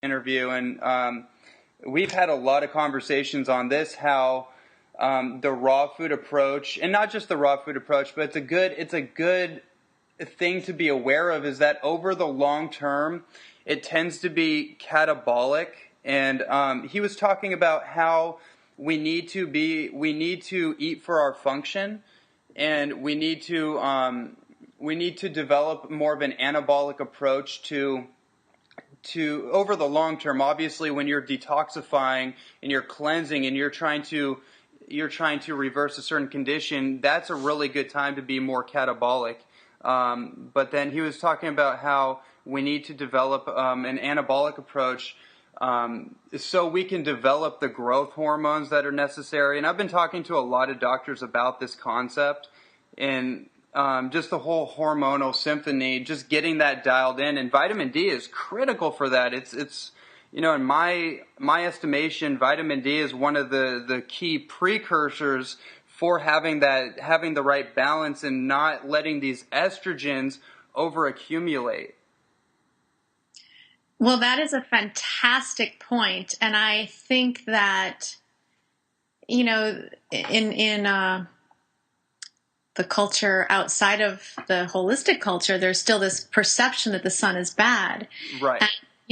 interview, and we've had a lot of conversations on this, how the raw food approach, and not just the raw food approach, but it's a good thing to be aware of, is that over the long term, it tends to be catabolic. And he was talking about how we need to eat for our function, and we need to develop more of an anabolic approach to over the long term. Obviously, when you're detoxifying and you're cleansing and you're trying to reverse a certain condition, that's a really good time to be more catabolic. But then he was talking about how we need to develop an anabolic approach, so we can develop the growth hormones that are necessary. And I've been talking to a lot of doctors about this concept, and just the whole hormonal symphony, just getting that dialed in. And vitamin D is critical for that. It's in my estimation, vitamin D is one of the key precursors for having the right balance and not letting these estrogens over accumulate. Well, that is a fantastic point. And I think that, in the culture outside of the holistic culture, there's still this perception that the sun is bad. Right. And,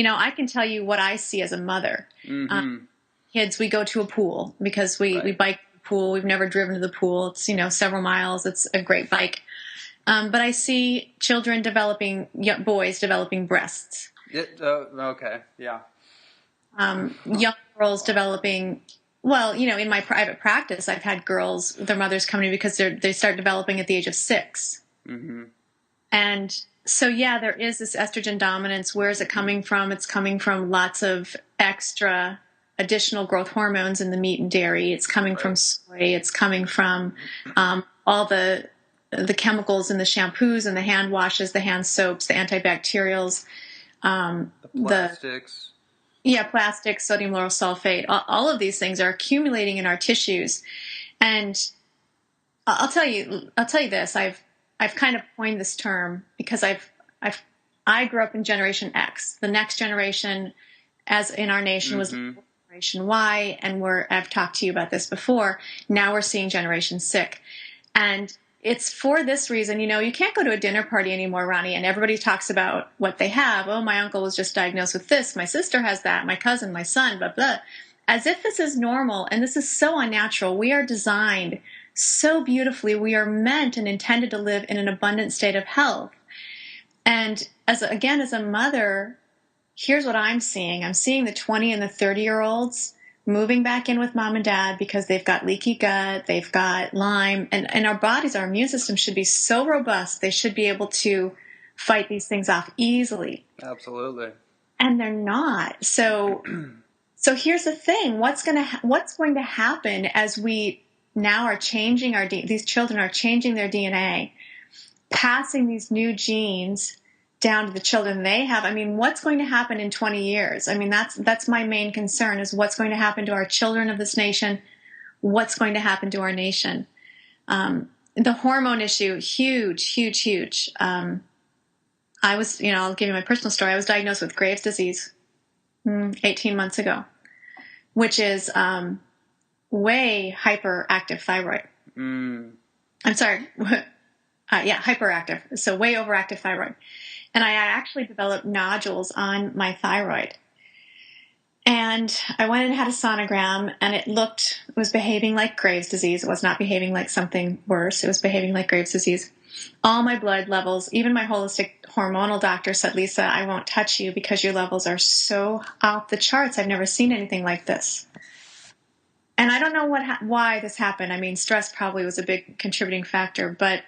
I can tell you what I see as a mother. Mm-hmm. Kids, we go to a pool because we bike to the pool. We've never driven to the pool. It's, several miles. It's a great bike. But I see young boys developing breasts. Okay. Yeah. Young girls developing, in my private practice, I've had girls, their mothers come to me because they start developing at the age of 6. Mm-hmm. And so, there is this estrogen dominance. Where is it coming from? It's coming from lots of extra additional growth hormones in the meat and dairy. It's coming from soy. It's coming from all the chemicals in the shampoos and the hand washes, the hand soaps, the antibacterials. The plastics. Plastics, sodium lauryl sulfate. All of these things are accumulating in our tissues. And I'll tell you this. I've kind of coined this term because I grew up in Generation X. The next generation, as in our nation, was Generation Y, and I've talked to you about this before. Now we're seeing Generation Sick, and it's for this reason. You can't go to a dinner party anymore, Ronnie, and everybody talks about what they have. Oh, my uncle was just diagnosed with this. My sister has that. My cousin, my son, blah, blah. As if this is normal, and this is so unnatural. We are designed so beautifully. We are meant and intended to live in an abundant state of health. And as a mother, here's what I'm seeing. I'm seeing the 20 and the 30-year-olds moving back in with mom and dad because they've got leaky gut, they've got Lyme, and our bodies, our immune system should be so robust, they should be able to fight these things off easily. Absolutely. And they're not. So here's the thing. What's going to happen as we now are changing these children are changing their DNA, passing these new genes down to the children they have. I mean, what's going to happen in 20 years? I mean, that's my main concern, is what's going to happen to our children of this nation, what's going to happen to our nation. The hormone issue, huge, huge, huge. I was, I'll give you my personal story. I was diagnosed with Graves' disease 18 months ago, which is way hyperactive thyroid. I'm sorry. Hyperactive. So way overactive thyroid. And I actually developed nodules on my thyroid. And I went and had a sonogram, and it was behaving like Graves' disease. It was not behaving like something worse. It was behaving like Graves' disease. All my blood levels, even my holistic hormonal doctor said, Lisa, I won't touch you because your levels are so off the charts. I've never seen anything like this. And I don't know why this happened. I mean, stress probably was a big contributing factor. But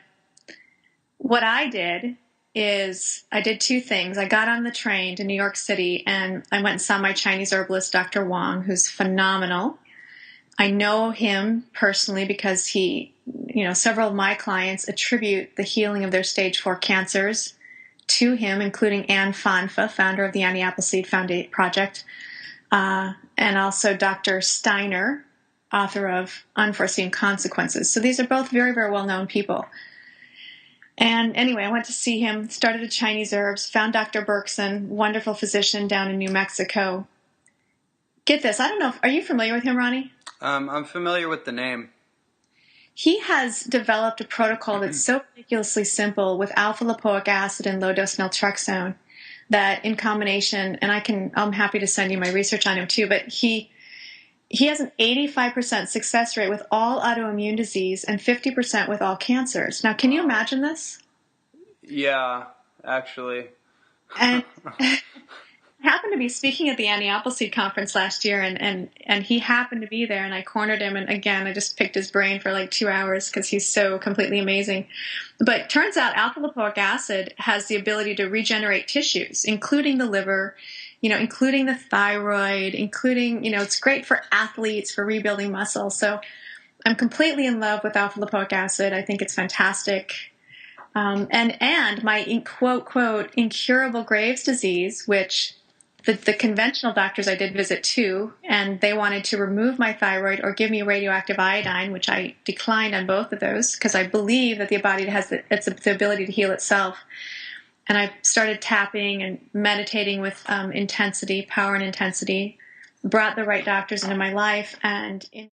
what I did is I did 2 things. I got on the train to New York City, and I went and saw my Chinese herbalist, Dr. Wang, who's phenomenal. I know him personally because several of my clients attribute the healing of their stage 4 cancers to him, including Anne Fonfa, founder of the Annie Appleseed Project, and also Dr. Steiner, author of Unforeseen Consequences. So these are both very, very well-known people. And anyway, I went to see him, started at Chinese herbs, found Dr. Berkson, wonderful physician down in New Mexico. Get this, I don't know, are you familiar with him, Ronnie? I'm familiar with the name. He has developed a protocol that's so ridiculously simple with alpha-lipoic acid and low-dose naltrexone that in combination, and I'm happy to send you my research on him too, but he has an 85% success rate with all autoimmune disease and 50% with all cancers. Now, can you imagine this? Yeah, actually. And I happened to be speaking at the Annie Appleseed conference last year, and he happened to be there, and I cornered him, and again, I just picked his brain for like 2 hours because he's so completely amazing. But turns out alpha-lipoic acid has the ability to regenerate tissues, including the liver, including the thyroid, including, it's great for athletes, for rebuilding muscle. So I'm completely in love with alpha-lipoic acid. I think it's fantastic. And my quote, incurable Graves' disease, which the conventional doctors I did visit too, and they wanted to remove my thyroid or give me radioactive iodine, which I declined on both of those because I believe that the body has the ability to heal itself. And I started tapping and meditating with intensity, power and intensity, brought the right doctors into my life, and